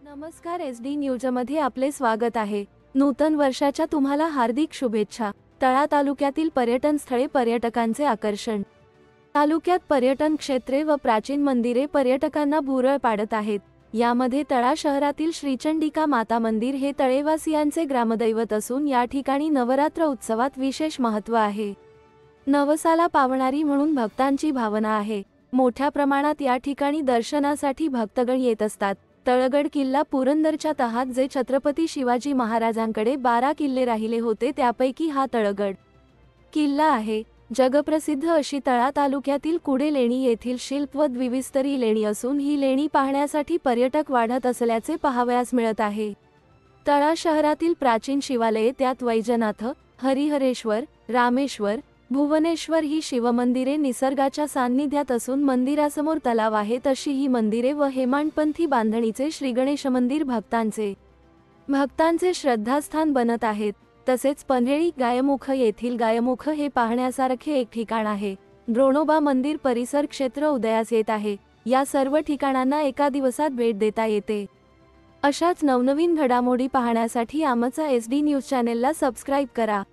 नमस्कार, SD न्यूजमध्ये आपले स्वागत आहे। नूतन वर्षाच्या तुम्हाला हार्दिक शुभेच्छा। तळा तालुक्यातील पर्यटन स्थळे पर्यटकांचे आकर्षण। तालुक्यात पर्यटन क्षेत्रे व प्राचीन मंदिरे पर्यटकांना भुरळ पाडत आहेत। यामध्ये तळा शहरातील श्रीचंडिका माता मंदिर हे तळेवासियांचे ग्रामदैवत असून या ठिकाणी नवरात्र उत्सवात विशेष महत्त्व आहे। नवसाला पावणारी म्हणून भक्तांची भावना आहे। मोठ्या प्रमाणात या ठिकाणी दर्शनासाठी भक्तगण येत असतात। तळगड किल्ला पुरंदरच्या तहात जे छत्रपती शिवाजी महाराजांकडे 12 किल्ले राहिले होते त्यापैकी हा तळगड किल्ला आहे। जगप्रसिद्ध अशी तळा तालुक्यातील कुडे लेणी येथील शिल्प व द्विस्तरीय लेणी असून ही लेणी पाहण्यासाठी पर्यटक वाढत असल्याचे पाहावयास मिळत आहे। तळा शहरातील प्राचीन शिवालये त्यात वैजनाथ, हरिहरेश्वर, रामेश्वर, भुवनेश्वर ही शिवमंदिरे निसर्गाच्या सान्निध्यात असून मंदिरासमोर तलाव आहे तशी ही मंदिरे व हेमाडपंथी बांधणीचे श्रीगणेश मंदिर भक्तांचे श्रद्धास्थान बनत आहेत। तसेच पनवेळी गायमुख येथील गायमुख हे पाहण्यासारखे एक ठिकाण आहे। द्रोणोबा मंदिर परिसर क्षेत्र उदयास येत आहे। या सर्व ठिकाणांना एका दिवसात भेट देता येते। अशाच नवनवीन घडामोडी पाहण्यासाठी आमचा SD न्यूज चॅनेलला सबस्क्राईब करा।